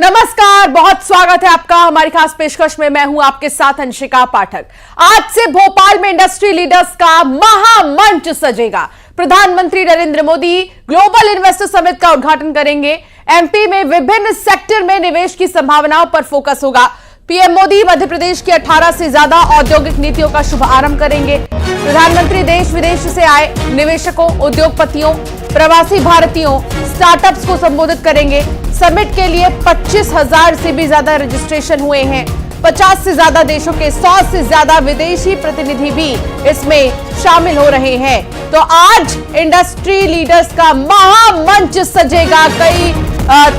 नमस्कार, बहुत स्वागत है आपका हमारी खास पेशकश में। मैं हूं आपके साथ अंशिका पाठक। आज से भोपाल में इंडस्ट्री लीडर्स का महामंच सजेगा। प्रधानमंत्री Narendra Modi global investor summit का उद्घाटन करेंगे। एमपी में विभिन्न सेक्टर में निवेश की संभावनाओं पर फोकस होगा। पीएम मोदी मध्य प्रदेश की 18 से ज्यादा औद्योगिक नीतियों का शुभारंभ करेंगे। प्रधानमंत्री देश विदेश से आए निवेशकों, उद्योगपतियों, प्रवासी भारतीयों, स्टार्टअप्स को संबोधित करेंगे। समिट के लिए 25,000 से भी ज्यादा रजिस्ट्रेशन हुए हैं। 50 से ज्यादा देशों के 100 से ज्यादा विदेशी प्रतिनिधि भी इसमें शामिल हो रहे हैं। तो आज इंडस्ट्री लीडर्स का महामंच सजेगा। कई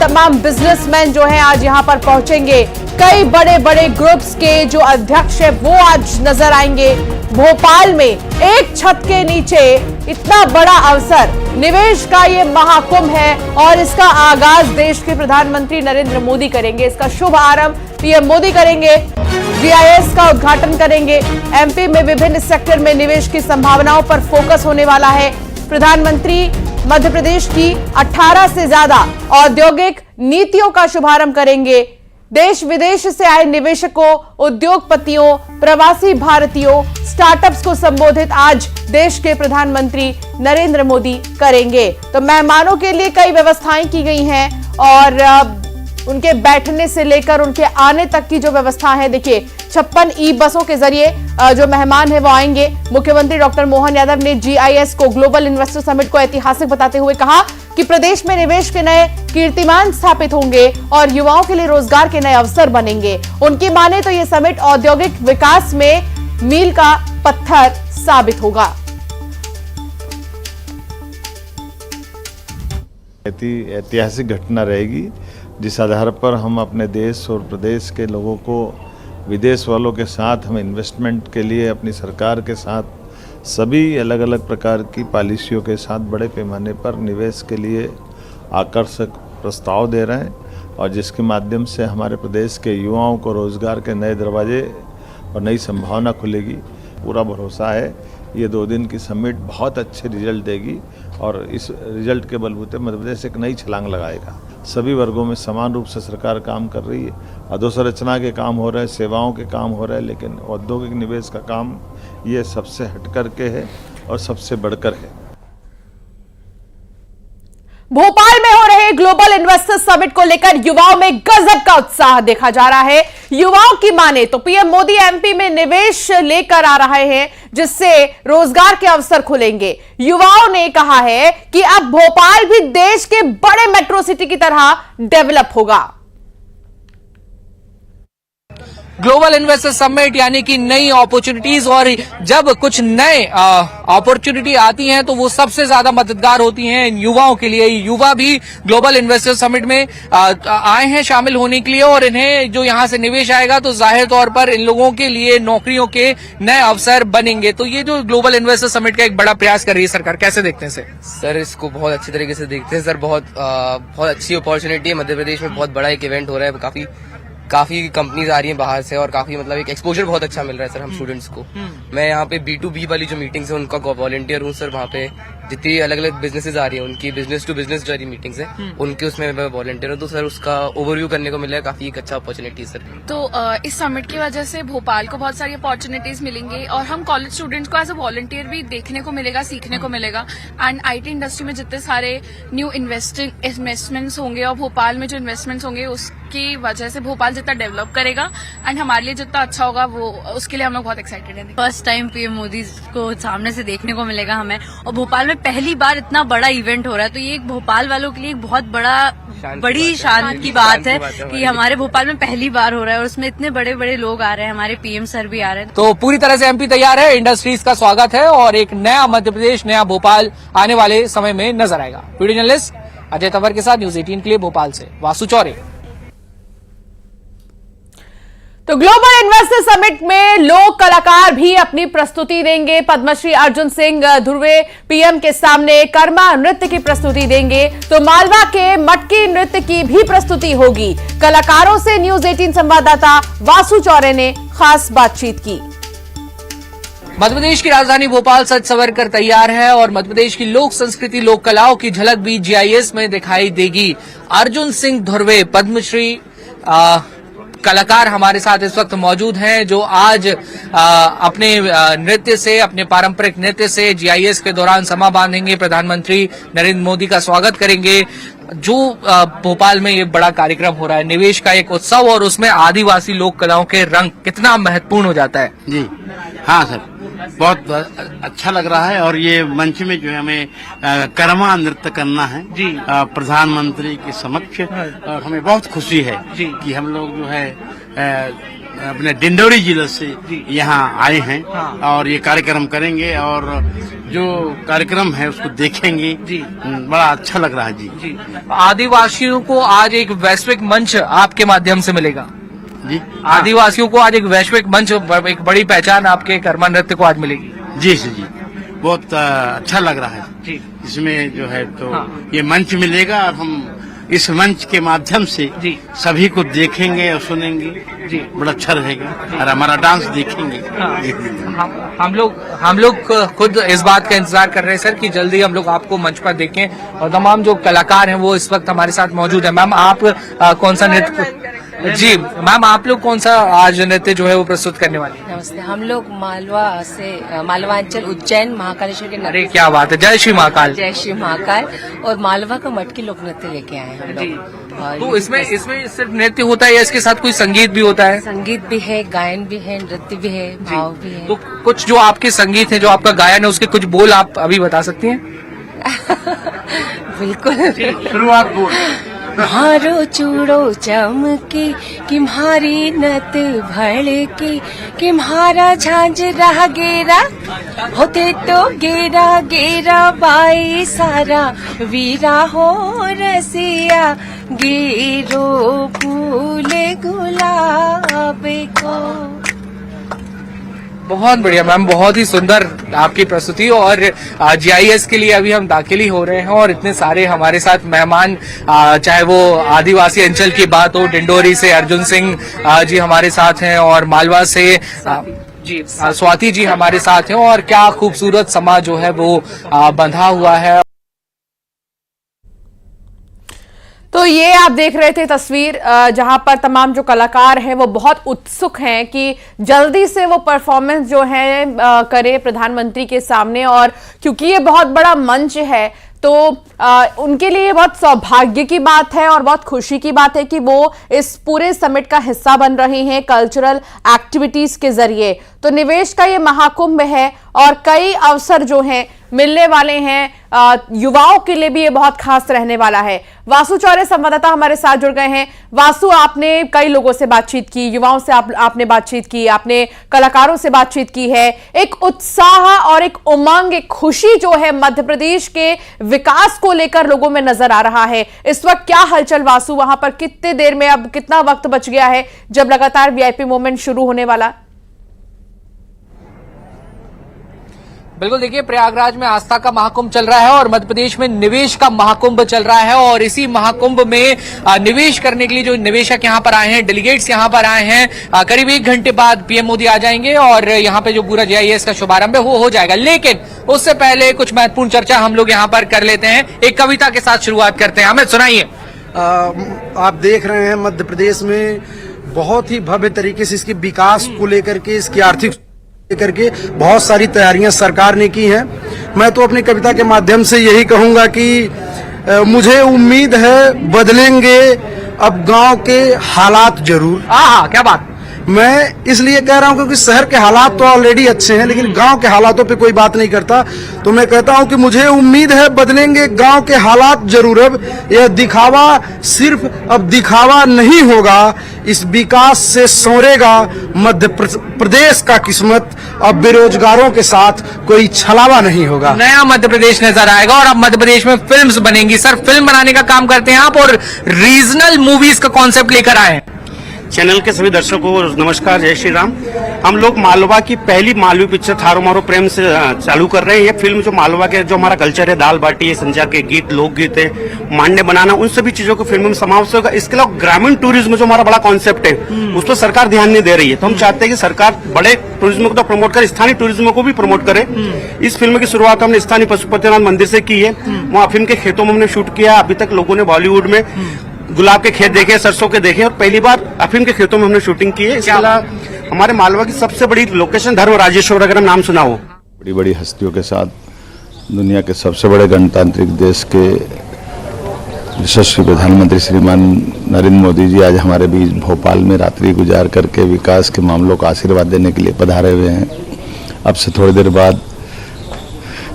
तमाम बिजनेसमैन जो हैं आज यहां पर पहुंचेंगे। कई बड़े बड़े ग्रुप्स के जो अध्यक्ष हैं वो आज नजर आएंगे। भोपाल में एक छत के नीचे इतना बड़ा अवसर, निवेश का ये महाकुंभ है और इसका आगाज देश के प्रधानमंत्री नरेंद्र मोदी करेंगे। इसका शुभ आरंभ पीएम मोदी करेंगे। जीआईएस का उद्घाटन करेंगे। एमपी में विभिन्न सेक्टर में निवेश की संभावनाओं पर फोकस होने वाला है। प्रधानमंत्री मध्य प्रदेश की 18 से ज्यादा औद्योगिक नीतियों का शुभारंभ करेंगे। देश विदेश से आए निवेशकों, उद्योगपतियों, प्रवासी भारतीयों, स्टार्टअप्स को संबोधित आज देश के प्रधानमंत्री नरेंद्र मोदी करेंगे। तो मेहमानों के लिए कई व्यवस्थाएं की गई हैं और उनके बैठने से लेकर उनके आने तक की जो व्यवस्था है, देखिए 56 ई बसों के जरिए जो मेहमान है वो आएंगे। मुख्यमंत्री डॉक्टर मोहन यादव ने जीआईएस को, ग्लोबल इन्वेस्टर समिट को ऐतिहासिक बताते हुए कहा कि प्रदेश में निवेश के नए कीर्तिमान स्थापित होंगे और युवाओं के लिए रोजगार के नए अवसर बनेंगे। उनकी माने तो ये समिट औद्योगिक विकास में मील का पत्थर साबित होगा। ऐतिहासिक घटना रहेगी जिस आधार पर हम अपने देश और प्रदेश के लोगों को विदेश वालों के साथ हम इन्वेस्टमेंट के लिए अपनी सरकार के साथ सभी अलग अलग प्रकार की पॉलिसियों के साथ बड़े पैमाने पर निवेश के लिए आकर्षक प्रस्ताव दे रहे हैं और जिसके माध्यम से हमारे प्रदेश के युवाओं को रोजगार के नए दरवाजे और नई संभावना खुलेगी। पूरा भरोसा है ये 2 दिन की समिट बहुत अच्छे रिजल्ट देगी और इस रिजल्ट के बलबूते मध्य प्रदेश एक नई छलांग लगाएगा। सभी वर्गों में समान रूप से सरकार काम कर रही है। अधोसंरचना के काम हो रहे हैं, सेवाओं के काम हो रहे हैं, लेकिन औद्योगिक निवेश का काम ये सबसे हटकर के है और सबसे बढ़कर है। भोपाल में हो रहे ग्लोबल इन्वेस्टर समिट को लेकर युवाओं में गजब का उत्साह देखा जा रहा है। युवाओं की माने तो पीएम मोदी एमपी में निवेश लेकर आ रहे हैं जिससे रोजगार के अवसर खुलेंगे। युवाओं ने कहा है कि अब भोपाल भी देश के बड़े मेट्रो सिटी की तरह डेवलप होगा। ग्लोबल इन्वेस्टर समिट यानी कि नई अपॉर्चुनिटीज, और जब कुछ नए अपॉर्चुनिटी आती हैं तो वो सबसे ज्यादा मददगार होती हैं युवाओं के लिए। युवा भी ग्लोबल इन्वेस्टर समिट में आए हैं शामिल होने के लिए और इन्हें जो यहां से निवेश आएगा तो जाहिर तौर पर इन लोगों के लिए नौकरियों के नए अवसर बनेंगे। तो ये जो ग्लोबल इन्वेस्टर समिट का एक बड़ा प्रयास कर रही है सरकार, कैसे देखते हैं सर? इसको बहुत अच्छी तरीके से देखते हैं सर। बहुत अच्छी अपॉर्चुनिटी है। मध्य प्रदेश में बहुत बड़ा एक इवेंट हो रहा है। काफी कंपनीज आ रही हैं बाहर से और काफी मतलब एक एक्सपोजर बहुत अच्छा मिल रहा है सर हम स्टूडेंट्स को। मैं यहाँ पे B2B वाली जो मीटिंग्स है उनका वॉलंटियर हूँ सर। वहाँ पे जितनी अलग अलग बिजनेसेस आ रही हैं उनकी बिजनेस टू बिजनेस जो मीटिंग्स है उनके उसमें मैं वॉलंटियर हूँ। तो सर उसका ओवरव्यू करने को मिला है। काफी एक अच्छा अपॉर्चुनिटी सर। तो इस समिट की वजह से भोपाल को बहुत सारी अपॉर्चुनिटीज मिलेंगी और हम कॉलेज स्टूडेंट्स को एज अ वॉलंटियर भी देखने को मिलेगा, सीखने को मिलेगा। एंड IT इंडस्ट्री में जितने सारे न्यू इन्वेस्टमेंट्स होंगे और भोपाल में जो इन्वेस्टमेंट्स होंगे उसकी वजह से भोपाल जितना डेवलप करेगा एंड हमारे लिए जितना अच्छा होगा वो उसके लिए हम लोग बहुत एक्साइटेड हैं। फर्स्ट टाइम पीएम मोदी को सामने से देखने को मिलेगा हमें और भोपाल में पहली बार इतना बड़ा इवेंट हो रहा है तो ये भोपाल वालों के लिए एक बहुत बड़ी शान की बात है कि हमारे भोपाल में पहली बार हो रहा है और उसमें इतने बड़े बड़े लोग आ रहे हैं। हमारे पीएम सर भी आ रहे हैं। तो पूरी तरह से एमपी तैयार है। इंडस्ट्रीज का स्वागत है और एक नया मध्य प्रदेश, नया भोपाल आने वाले समय में नजर आएगा। वीडियो जर्नलिस्ट अजय तंवर के साथ न्यूज 18 के लिए भोपाल से वासु चौरे। तो ग्लोबल इन्वेस्टर समिट में लोक कलाकार भी अपनी प्रस्तुति देंगे। पद्मश्री अर्जुन सिंह ध्रुवे पीएम के सामने कर्मा नृत्य की प्रस्तुति देंगे तो मालवा के मटकी नृत्य की भी प्रस्तुति होगी। कलाकारों से न्यूज 18 संवाददाता वासु चौरे ने खास बातचीत की। मध्य प्रदेश की राजधानी भोपाल सज संवर कर तैयार है और मध्य प्रदेश की लोक संस्कृति, लोक कलाओं की झलक भी जीआईएस में दिखाई देगी। अर्जुन सिंह ध्रुवे पद्मश्री कलाकार हमारे साथ इस वक्त मौजूद हैं जो आज अपने नृत्य से, अपने पारंपरिक नृत्य से जीआईएस के दौरान समा बांधेंगे, प्रधानमंत्री नरेंद्र मोदी का स्वागत करेंगे। जो भोपाल में ये बड़ा कार्यक्रम हो रहा है, निवेश का एक उत्सव, और उसमें आदिवासी लोक कलाओं के रंग कितना महत्वपूर्ण हो जाता है। जी हाँ सर, बहुत अच्छा लग रहा है। और ये मंच में जो है हमें कर्मा नृत्य करना है जी प्रधानमंत्री के समक्ष, और हमें बहुत खुशी है जी कि हम लोग जो है अपने डिंडोरी जिले से यहाँ आए हैं। हाँ। और ये कार्यक्रम करेंगे और जो कार्यक्रम है उसको देखेंगे जी। बड़ा अच्छा लग रहा है जी। आदिवासियों को आज एक वैश्विक मंच आपके माध्यम से मिलेगा जी। आदिवासियों को आज एक वैश्विक मंच, एक बड़ी पहचान आपके कर्मा नृत्य को आज मिलेगी। जी सर जी, बहुत अच्छा लग रहा है जी। इसमें जो है तो हाँ। ये मंच मिलेगा और हम इस मंच के माध्यम से जी सभी को देखेंगे और सुनेंगे जी। बड़ा अच्छा रहेगा और हमारा डांस देखेंगे। हाँ। हम लोग खुद इस बात का इंतजार कर रहे हैं सर कि जल्दी हम लोग आपको मंच पर देखें, और तमाम जो कलाकार हैं वो इस वक्त हमारे साथ मौजूद है। मैम आप कौन सा नृत्य, जी मैम आप लोग कौन सा आज नृत्य जो है वो प्रस्तुत करने वाले हैं? नमस्ते, हम लोग मालवा से मालवांचल उज्जैन महाकालेश्वर के अरे क्या बात है, जय श्री महाकाल। जय श्री महाकाल। और मालवा का मटकी लोक नृत्य लेके आए हैं हम लोग। और तो इसमें सिर्फ नृत्य होता है या इसके साथ कोई संगीत भी होता है? संगीत भी है, गायन भी है, नृत्य भी है, भाव भी है। तो कुछ जो आपके संगीत है, जो आपका गायन है, उसके कुछ बोल आप अभी बता सकती हैं? बिल्कुल। शुरुआत बोल। हारो चूड़ो चमकी किम्हारी नत भड़की, किम्हारा झांझरा गेरा होते तो गेरा गेरा बाई सारा, वीरा हो रसिया गेरो फूले गुलाब को। बहुत बढ़िया मैम, बहुत ही सुंदर आपकी प्रस्तुति। और जीआईएस के लिए अभी हम दाखिल ही हो रहे हैं और इतने सारे हमारे साथ मेहमान, चाहे वो आदिवासी अंचल की बात हो, डिंडोरी से अर्जुन सिंह जी हमारे साथ हैं, और मालवा से जी स्वाति जी हमारे साथ हैं, और क्या खूबसूरत समा जो है वो बंधा हुआ है। तो ये आप देख रहे थे तस्वीर जहां पर तमाम जो कलाकार हैं वो बहुत उत्सुक हैं कि जल्दी से वो परफॉर्मेंस जो है करे प्रधानमंत्री के सामने, और क्योंकि ये बहुत बड़ा मंच है तो उनके लिए बहुत सौभाग्य की बात है और बहुत खुशी की बात है कि वो इस पूरे समिट का हिस्सा बन रहे हैं कल्चरल एक्टिविटीज के जरिए। तो निवेश का ये महाकुंभ है और कई अवसर जो हैं मिलने वाले हैं, युवाओं के लिए भी ये बहुत खास रहने वाला है। वासु चौरे संवाददाता हमारे साथ जुड़ गए हैं। वासु, आपने कई लोगों से बातचीत की, युवाओं से आपने बातचीत की, आपने कलाकारों से बातचीत की है। एक उत्साह और एक उमंग, एक खुशी जो है मध्य प्रदेश के विकास को लेकर लोगों में नजर आ रहा है। इस वक्त क्या हलचल वासु, वहां पर कितने देर में, अब कितना वक्त बच गया है जब लगातार वीआईपी मूवमेंट शुरू होने वाला? बिल्कुल, देखिए प्रयागराज में आस्था का महाकुंभ चल रहा है और मध्य प्रदेश में निवेश का महाकुंभ चल रहा है, और इसी महाकुंभ में निवेश करने के लिए जो निवेशक यहाँ पर आए हैं, डेलीगेट्स यहाँ पर आए हैं, करीब 1 घंटे बाद पीएम मोदी आ जाएंगे और यहाँ पे जो पूरा जीआईएस का शुभारंभ है वो हो जाएगा। लेकिन उससे पहले कुछ महत्वपूर्ण चर्चा हम लोग यहाँ पर कर लेते हैं। एक कविता के साथ शुरुआत करते हैं, हमें सुनाइए। आप देख रहे हैं मध्य प्रदेश में बहुत ही भव्य तरीके से इसके विकास को लेकर के, इसकी आर्थिक करके बहुत सारी तैयारियां सरकार ने की हैं। मैं तो अपनी कविता के माध्यम से यही कहूंगा कि मुझे उम्मीद है बदलेंगे अब गांव के हालात जरूर। क्या बात। मैं इसलिए कह रहा हूं क्योंकि शहर के हालात तो ऑलरेडी अच्छे हैं, लेकिन गांव के हालातों पे कोई बात नहीं करता। तो मैं कहता हूं कि मुझे उम्मीद है बदलेंगे गांव के हालात जरूर। अब यह दिखावा सिर्फ अब दिखावा नहीं होगा, इस विकास से संवरेगा मध्य प्रदेश का किस्मत। अब बेरोजगारों के साथ कोई छलावा नहीं होगा, नया मध्य प्रदेश नजर आएगा। और अब मध्य प्रदेश में फिल्म्स बनेंगी। सर, फिल्म बनाने का काम करते हैं आप और रीजनल मूवीज का कॉन्सेप्ट लेकर आए हैं। चैनल के सभी दर्शकों को नमस्कार, जय श्री राम। हम लोग मालवा की पहली मालवी पिक्चर थारो मारो प्रेम से चालू कर रहे हैं। ये फिल्म जो मालवा के जो हमारा कल्चर है, दाल बाटी है, संजा के गीत, लोकगीत है, मांडे बनाना, उन सभी चीजों को फिल्म में समावेश होगा। इसके अलावा ग्रामीण टूरिज्म जो हमारा बड़ा कॉन्सेप्ट है उस पर सरकार ध्यान नहीं दे रही है। तो हम चाहते हैं कि सरकार बड़े टूरिज्म को तो प्रमोट करे, स्थानीय टूरिज्म को भी प्रमोट करे। इस फिल्म की शुरुआत हमने स्थानीय पशुपतिनाथ मंदिर से की है। वहाँ फिल्म के खेतों में हमने शूट किया। अभी तक लोगों ने बॉलीवुड में गुलाब के खेत देखे, सरसों के देखे, और पहली बार अफीम के खेतों में हमने शूटिंग की है। इसके अलावा हमारे मालवा की सबसे बड़ी लोकेशन धर्म राजेश्वर, अगर हम नाम सुना हो। बड़ी बड़ी हस्तियों के साथ दुनिया के सबसे बड़े गणतांत्रिक देश के यशस्वी प्रधानमंत्री श्रीमान नरेंद्र मोदी जी आज हमारे बीच भोपाल में रात्रि गुजार करके विकास के मामलों का आशीर्वाद देने के लिए पधारे हुए हैं। अब से थोड़ी देर बाद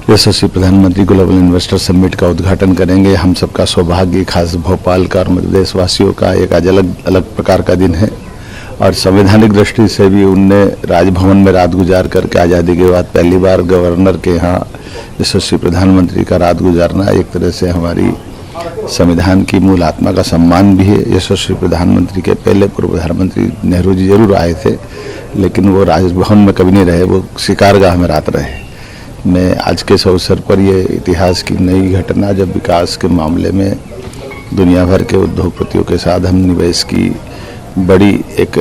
यशस्वी प्रधानमंत्री ग्लोबल इन्वेस्टर समिट का उद्घाटन करेंगे। हम सबका सौभाग्य, खास भोपाल का और मध्य प्रदेश वासियों का, एक आज अलग प्रकार का दिन है और संवैधानिक दृष्टि से भी उनने राजभवन में रात गुजार करके आज़ादी के बाद पहली बार गवर्नर के यहाँ यशस्वी प्रधानमंत्री का रात गुजारना एक तरह से हमारी संविधान की मूल आत्मा का सम्मान भी है। यशस्वी प्रधानमंत्री के पहले पूर्व प्रधानमंत्री नेहरू जी जरूर आए थे, लेकिन वो राजभवन में कभी नहीं रहे, वो शिकारगाह में रात रहे। मैं आज के इस अवसर पर ये इतिहास की नई घटना, जब विकास के मामले में दुनिया भर के उद्योगपतियों के साथ हम निवेश की बड़ी एक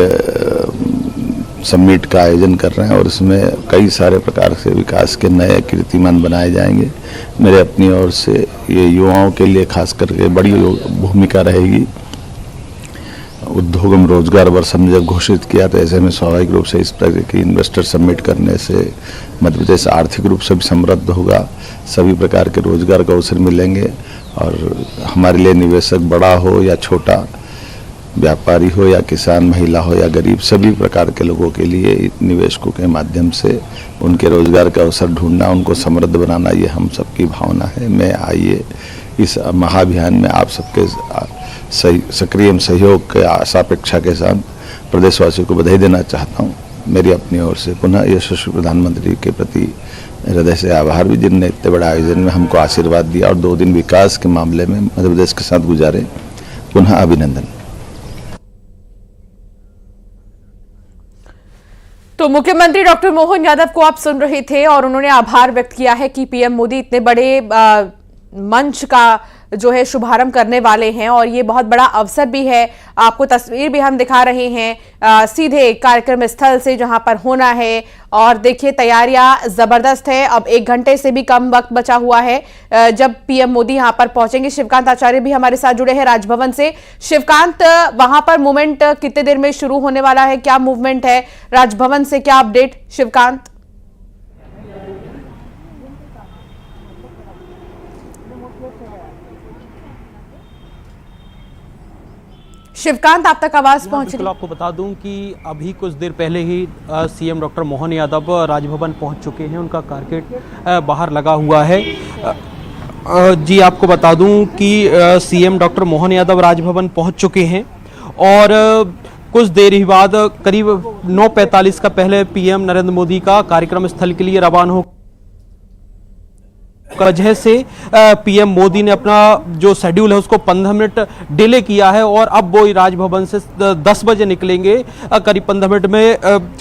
समिट का आयोजन कर रहे हैं और इसमें कई सारे प्रकार से विकास के नए कीर्तिमान बनाए जाएंगे। मेरे अपनी ओर से ये युवाओं के लिए खास करके बड़ी भूमिका रहेगी। उद्योग एवं रोजगार वर्ष हमने जब घोषित किया तो ऐसे में स्वाभाविक रूप से इस तरह की इन्वेस्टर समिट करने से मध्य प्रदेश आर्थिक रूप से भी समृद्ध होगा, सभी प्रकार के रोजगार के अवसर मिलेंगे और हमारे लिए निवेशक बड़ा हो या छोटा, व्यापारी हो या किसान, महिला हो या गरीब, सभी प्रकार के लोगों के लिए निवेशकों के माध्यम से उनके रोजगार का अवसर ढूंढना, उनको समृद्ध बनाना, ये हम सबकी भावना है। मैं आइए इस महाअभियान में आप सबके सक्रिय सहयोग के आशा अपेक्षा के साथ प्रदेशवासियों को बधाई देना चाहता हूँ। मेरी अपनी ओर से पुनः यशस्वी प्रधानमंत्री के प्रति हृदय से आभार भी, जिनने इतने बड़े आयोजन में हमको आशीर्वाद दिया और 2 दिन विकास के मामले में मध्य प्रदेश के साथ गुजारे। पुनः अभिनंदन। तो मुख्यमंत्री डॉक्टर मोहन यादव को आप सुन रहे थे और उन्होंने आभार व्यक्त किया है कि पीएम मोदी इतने बड़े मंच का जो है शुभारंभ करने वाले हैं और ये बहुत बड़ा अवसर भी है। आपको तस्वीर भी हम दिखा रहे हैं सीधे कार्यक्रम स्थल से जहां पर होना है और देखिए तैयारियां जबरदस्त है। अब 1 घंटे से भी कम वक्त बचा हुआ है जब पीएम मोदी यहां पर पहुंचेंगे। शिवकांत आचार्य भी हमारे साथ जुड़े हैं राजभवन से। शिवकांत, वहां पर मूवमेंट कितने देर में शुरू होने वाला है, क्या मूवमेंट है राजभवन से, क्या अपडेट शिवकांत? शिवकांत, आप तक आवाज पहुंच रही है? आपको बता दूं कि अभी कुछ देर पहले ही सीएम डॉक्टर मोहन यादव राजभवन पहुंच चुके हैं। उनका कारकेट बाहर लगा हुआ है। जी आपको बता दूं कि सीएम डॉक्टर मोहन यादव राजभवन पहुंच चुके हैं और कुछ देर ही बाद करीब 9:45 का पहले पीएम नरेंद्र मोदी का कार्यक्रम स्थल के लिए रवाना हो वजह से पीएम मोदी ने अपना जो शेड्यूल है उसको 15 मिनट डिले किया है और अब वो राजभवन से 10 बजे निकलेंगे। करीब 15 मिनट में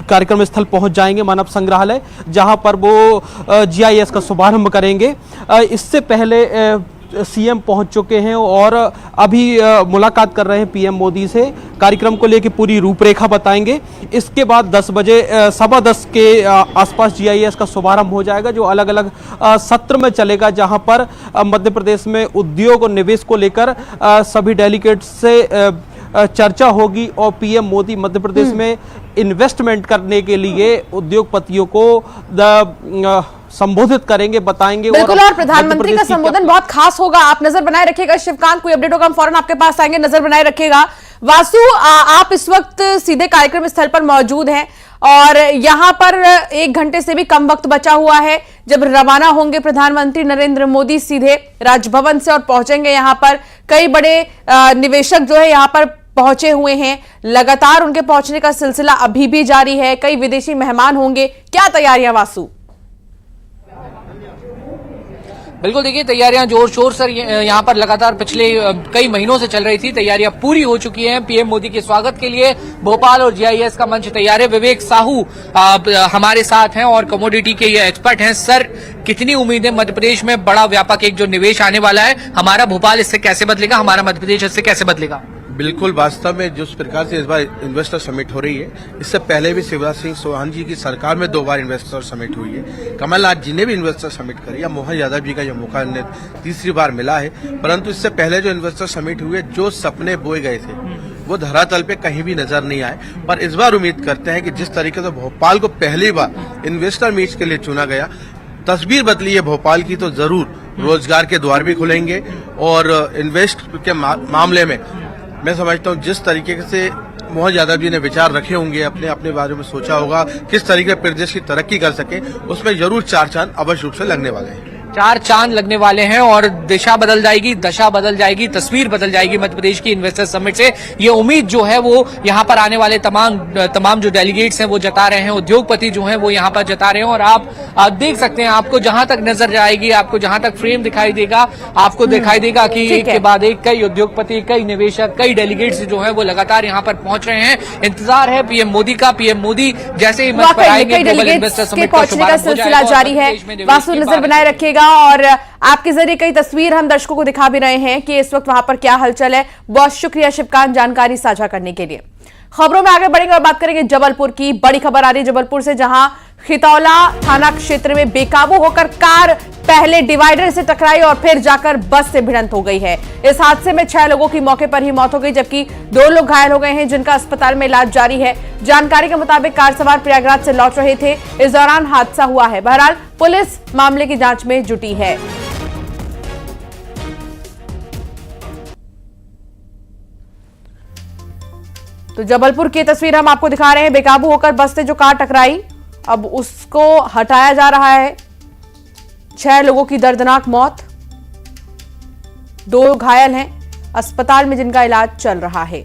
कार्यक्रम स्थल पहुंच जाएंगे मानव संग्रहालय, जहां पर वो जीआईएस का शुभारंभ करेंगे। इससे पहले सीएम पहुंच चुके हैं और अभी मुलाकात कर रहे हैं पीएम मोदी से, कार्यक्रम को लेकर पूरी रूपरेखा बताएंगे। इसके बाद 10 बजे 10:15 के आसपास जीआईएस का शुभारंभ हो जाएगा, जो अलग अलग सत्र में चलेगा, जहां पर मध्य प्रदेश में उद्योग और निवेश को लेकर सभी डेलीगेट्स से चर्चा होगी और पीएम मोदी मध्य प्रदेश में इन्वेस्टमेंट करने के लिए उद्योगपतियों को संबोधित करेंगे, बताएंगे। बिल्कुल, और प्रधानमंत्री का संबोधन बहुत खास होगा। आप नजर बनाए रखिएगा शिवकांत, कोई अपडेट होगा हम फौरन आपके पास आएंगे, नजर बनाए रखिएगा। वासु, आप इस वक्त सीधे कार्यक्रम स्थल पर मौजूद हैं और यहां पर 1 घंटे से भी कम वक्त बचा हुआ है जब रवाना होंगे प्रधानमंत्री नरेंद्र मोदी सीधे राजभवन से और पहुंचेंगे यहां पर। कई बड़े निवेशक जो है यहां पर पहुंचे हुए हैं, लगातार उनके पहुंचने का सिलसिला अभी भी जारी है। कई विदेशी मेहमान होंगे, क्या तैयारियां वासु? बिल्कुल, देखिए तैयारियां जोर शोर से यहाँ पर लगातार पिछले कई महीनों से चल रही थी। तैयारियां पूरी हो चुकी हैं। पीएम मोदी के स्वागत के लिए भोपाल और जीआईएस का मंच तैयार है। विवेक साहू हमारे साथ हैं और कमोडिटी के ये एक्सपर्ट हैं। सर, कितनी उम्मीद है मध्य प्रदेश में बड़ा व्यापक एक जो निवेश आने वाला है, हमारा भोपाल इससे कैसे बदलेगा, हमारा मध्य प्रदेश इससे कैसे बदलेगा? बिल्कुल, वास्तव में जिस प्रकार से इस बार इन्वेस्टर समिट हो रही है, इससे पहले भी शिवराज सिंह चौहान जी की सरकार में 2 बार इन्वेस्टर समिट हुई है। कमलनाथ जी ने भी इन्वेस्टर समिट करी, या मोहन यादव जी का यह मौका तीसरी बार मिला है। परंतु इससे पहले जो इन्वेस्टर समिट हुई है, जो सपने बोए गए थे वो धरातल पे कहीं भी नजर नहीं आए। पर इस बार उम्मीद करते हैं कि जिस तरीके से भोपाल को पहली बार इन्वेस्टर मीट के लिए चुना गया, तस्वीर बदली है भोपाल की, तो जरूर रोजगार के द्वार भी खुलेंगे। और इन्वेस्ट के मामले में मैं समझता हूँ जिस तरीके से मोहन यादव जी ने विचार रखे होंगे, अपने अपने बारे में सोचा होगा किस तरीके से प्रदेश की तरक्की कर सके, उसमें जरूर 4 चांद अवश्य रूप से लगने वाले हैं। 4 चांद लगने वाले हैं और दिशा बदल जाएगी, दशा बदल जाएगी, तस्वीर बदल जाएगी मध्य प्रदेश की इन्वेस्टर समिट से। ये उम्मीद जो है वो यहाँ पर आने वाले तमाम जो डेलीगेट्स हैं वो जता रहे हैं, उद्योगपति जो हैं वो यहाँ पर जता रहे हैं। और आप देख सकते हैं, आपको जहां तक नजर जाएगी, आपको जहां तक फ्रेम दिखाई देगा, आपको दिखाई देगा कि एक के बाद एक कई उद्योगपति, कई निवेशक, कई डेलीगेट्स जो है वो लगातार यहाँ पर पहुंच रहे हैं। इंतजार है पीएम मोदी का। पीएम मोदी जैसे ही मंच पर आएंगे, ग्लोबल इन्वेस्टर समिट का सिलसिला जारी है। वास्तु नजर बनाए रखिएगा और आपके जरिए कई तस्वीर हम दर्शकों को दिखा भी रहे हैं कि इस वक्त वहां पर क्या हलचल है। बहुत शुक्रिया शिवकांत जानकारी साझा करने के लिए। खबरों में आगे बढ़ेंगे और बात करेंगे जबलपुर की। बड़ी खबर आ रही है जबलपुर से, जहां खितौला थाना क्षेत्र में बेकाबू होकर कार पहले डिवाइडर से टकराई और फिर जाकर बस से भिड़ंत हो गई है। इस हादसे में 6 लोगों की मौके पर ही मौत हो गई, जबकि 2 लोग घायल हो गए हैं, जिनका अस्पताल में इलाज जारी है। जानकारी के मुताबिक कार सवार प्रयागराज से लौट रहे थे, इस दौरान हादसा हुआ है। बहरहाल पुलिस मामले की जांच में जुटी है। तो जबलपुर की तस्वीर हम आपको दिखा रहे हैं। बेकाबू होकर बस से जो कार टकराई, अब उसको हटाया जा रहा है। 6 लोगों की दर्दनाक मौत, 2 घायल हैं अस्पताल में, जिनका इलाज चल रहा है।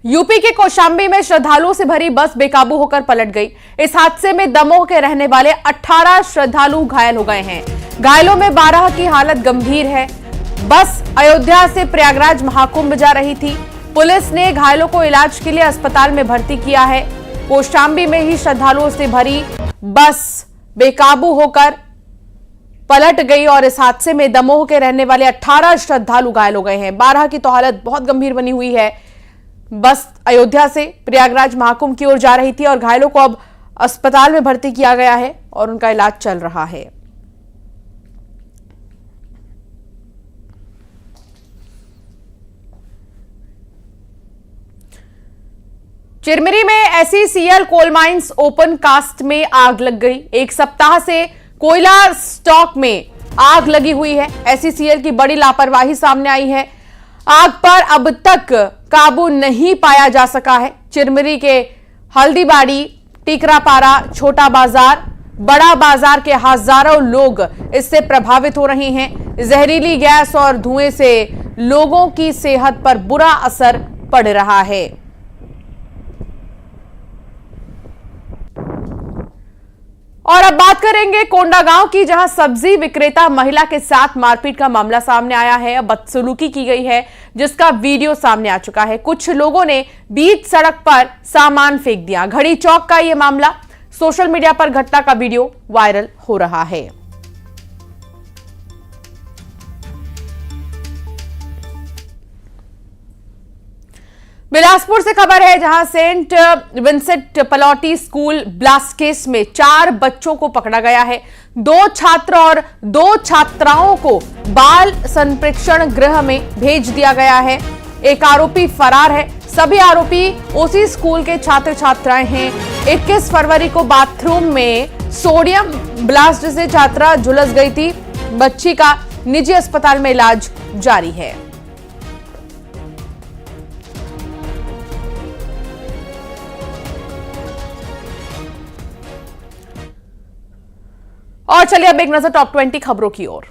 यूपी के कौशाम्बी में श्रद्धालुओं से भरी बस बेकाबू होकर पलट गई। इस हादसे में दमोह के रहने वाले 18 श्रद्धालु घायल हो गए हैं। घायलों में 12 की हालत गंभीर है। बस अयोध्या से प्रयागराज महाकुंभ जा रही थी। पुलिस ने घायलों को इलाज के लिए अस्पताल में भर्ती किया है। कौशाम्बी में ही श्रद्धालुओं से भरी बस बेकाबू होकर पलट गई और इस हादसे में दमोह के रहने वाले 18 श्रद्धालु घायल हो गए हैं। 12 की तो हालत बहुत गंभीर बनी हुई है। बस अयोध्या से प्रयागराज महाकुंभ की ओर जा रही थी और घायलों को अब अस्पताल में भर्ती किया गया है और उनका इलाज चल रहा है। चिरमिरी में SECL coal mines open cast में आग लग गई। 1 सप्ताह से कोयला स्टॉक में आग लगी हुई है। SECL की बड़ी लापरवाही सामने आई है। आग पर अब तक काबू नहीं पाया जा सका है। चिरमिरी के हल्दीबाड़ी, टीकरापारा, छोटा बाजार, बड़ा बाजार के हजारों लोग इससे प्रभावित हो रहे हैं। जहरीली गैस और धुएं से लोगों की सेहत पर बुरा असर पड़ रहा है। और अब बात करेंगे कोंडागांव की, जहां सब्जी विक्रेता महिला के साथ मारपीट का मामला सामने आया है। बदसलूकी की गई है, जिसका वीडियो सामने आ चुका है। कुछ लोगों ने बीच सड़क पर सामान फेंक दिया। घड़ी चौक का यह मामला, सोशल मीडिया पर घटना का वीडियो वायरल हो रहा है। बिलासपुर से खबर है, जहां Saint Vincent Pallotti school blast case में 4 बच्चों को पकड़ा गया है। 2 छात्र और 2 छात्राओं को बाल संप्रेक्षण गृह में भेज दिया गया है। एक आरोपी फरार है। सभी आरोपी उसी स्कूल के छात्र छात्राएं हैं। 21 फरवरी को बाथरूम में सोडियम ब्लास्ट से छात्रा झुलस गई थी। बच्ची का निजी अस्पताल में इलाज जारी है। और चलिए अब एक नजर टॉप 20 खबरों की ओर।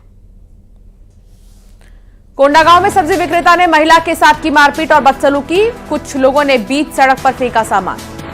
कोंडागांव में सब्जी विक्रेता ने महिला के साथ की मारपीट और बदसलूकी। कुछ लोगों ने बीच सड़क पर फेंका सामान।